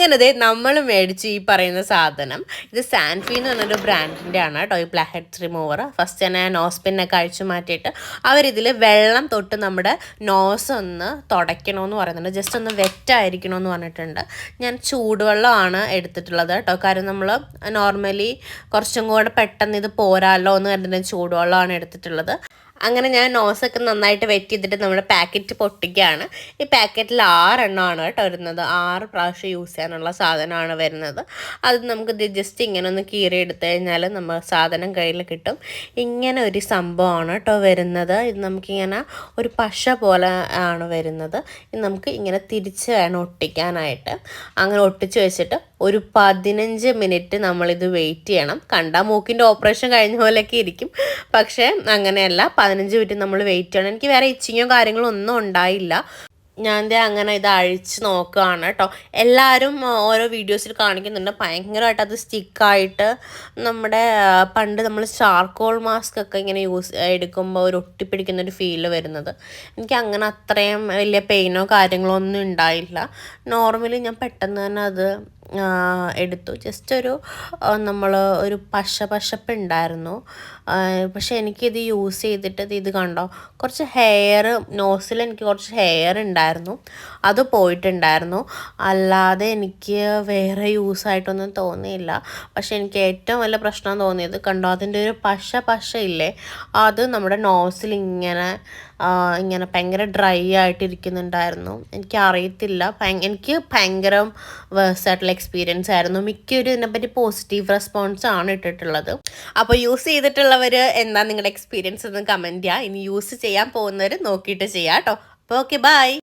അങ്ങനെ ദേ നമ്മൾ മേടിച്ചു ഈ പറയുന്ന സാധനം. ഇത് സാൻഫി എന്ന് പറഞ്ഞൊരു ബ്രാൻഡിൻ്റെ ആണ് കേട്ടോ, ഈ ബ്ലാക്ക് ഹെഡ്സ് റിമൂവർ. ഫസ്റ്റ് തന്നെ നോസ് പിന്നൊക്കെ അഴിച്ചു മാറ്റിയിട്ട് അവരിതിൽ വെള്ളം തൊട്ട് നമ്മുടെ നോസ് ഒന്ന് തുടയ്ക്കണമെന്ന് പറയുന്നുണ്ട്. ജസ്റ്റ് ഒന്ന് വെറ്റായിരിക്കണമെന്ന് പറഞ്ഞിട്ടുണ്ട്. ഞാൻ ചൂടുവെള്ളമാണ് എടുത്തിട്ടുള്ളത് കേട്ടോ, കാരണം നമ്മൾ നോർമലി കുറച്ചും കൂടെ പെട്ടെന്ന് ഇത് പോരാല്ലോ എന്ന് കരുതുന്ന ചൂടുവെള്ളമാണ് എടുത്തിട്ടുള്ളത്. അങ്ങനെ ഞാൻ നോസൊക്കെ നന്നായിട്ട് വെറ്റ് ചെയ്തിട്ട് നമ്മുടെ പാക്കറ്റ് പൊട്ടിക്കുകയാണ്. ഈ പാക്കറ്റിൽ 6 എണ്ണമാണ് കേട്ടോ വരുന്നത്. 6 പ്രാവശ്യം യൂസ് ചെയ്യാനുള്ള സാധനമാണ് വരുന്നത്. അത് നമുക്ക് ജസ്റ്റ് ഇങ്ങനെ ഒന്ന് കീറി എടുത്തു കഴിഞ്ഞാൽ നമ്മൾ സാധനം കയ്യിൽ കിട്ടും. ഇങ്ങനെ ഒരു സംഭവമാണ് കേട്ടോ വരുന്നത്. ഇത് നമുക്കിങ്ങനെ ഒരു പശ പോലെ ആണ് വരുന്നത്. ഇത് നമുക്ക് ഇങ്ങനെ തിരിച്ച് വേണം ഒട്ടിക്കാനായിട്ട്. അങ്ങനെ ഒട്ടിച്ച് വെച്ചിട്ട് ഒരു 15 മിനിറ്റ് നമ്മളിത് വെയിറ്റ് ചെയ്യണം. കണ്ടാൽ മൂക്കിൻ്റെ ഓപ്പറേഷൻ കഴിഞ്ഞ പോലെയൊക്കെ ഇരിക്കും, പക്ഷേ അങ്ങനെയല്ല. 15 മിനിറ്റ് നമ്മൾ വെയിറ്റ് ചെയ്യണം. എനിക്ക് വേറെ ഇച്ചിങ്ങോ കാര്യങ്ങളോ ഒന്നും ഉണ്ടായില്ല. ഞാൻ അങ്ങനെ ഇത് അഴിച്ച് നോക്കുകയാണ് കേട്ടോ. എല്ലാവരും ഓരോ വീഡിയോസിൽ കാണിക്കുന്നുണ്ട് ഭയങ്കരമായിട്ട് അത് സ്റ്റിക്കായിട്ട് നമ്മുടെ പണ്ട് നമ്മൾ ചാർക്കോൾ മാസ്ക് ഒക്കെ ഇങ്ങനെ എടുക്കുമ്പോൾ ഒരു ഒട്ടിപ്പിടിക്കുന്നൊരു ഫീല് വരുന്നത്. എനിക്ക് അങ്ങനെ അത്രയും വലിയ പെയിനോ കാര്യങ്ങളോ ഒന്നും ഉണ്ടായില്ല. നോർമലി ഞാൻ പെട്ടെന്ന് തന്നെ അത് എടുത്തു. ജസ്റ്റ് നമ്മൾ ഒരു പശപ്പ് ഉണ്ടായിരുന്നു. പക്ഷെ എനിക്കിത് യൂസ് ചെയ്തിട്ട് ഇത് കണ്ടോ, കുറച്ച് ഹെയർ നോസിൽ എനിക്ക് കുറച്ച് ഹെയർ ഉണ്ടായിരുന്നു, അത് പോയിട്ടുണ്ടായിരുന്നു. അല്ലാതെ എനിക്ക് വേറെ യൂസായിട്ടൊന്നും തോന്നിയില്ല. പക്ഷെ എനിക്ക് ഏറ്റവും വലിയ പ്രശ്നം തോന്നിയത് കണ്ടോ, അതിൻ്റെ ഒരു പശ ഇല്ലേ, അത് നമ്മുടെ നോസിൽ ഇങ്ങനെ ഭയങ്കര ഡ്രൈ ആയിട്ടിരിക്കുന്നുണ്ടായിരുന്നു. എനിക്കറിയത്തില്ല, എനിക്ക് ഭയങ്കര വേഴ്സായിട്ടുള്ള എക്സ്പീരിയൻസ് ആയിരുന്നു. മിക്കൊരു ഇതിനെപ്പറ്റി പോസിറ്റീവ് റെസ്പോൺസ് ആണ് ഇട്ടിട്ടുള്ളത്. അപ്പോൾ യൂസ് ചെയ്തിട്ടുള്ളവർ എന്താ നിങ്ങളുടെ എക്സ്പീരിയൻസ് എന്ന് കമൻറ്റ് ചെയ്യുക. ഇനി യൂസ് ചെയ്യാൻ പോകുന്നവർ നോക്കിയിട്ട് ചെയ്യാം കേട്ടോ. അപ്പോൾ ഓക്കെ, ബൈ.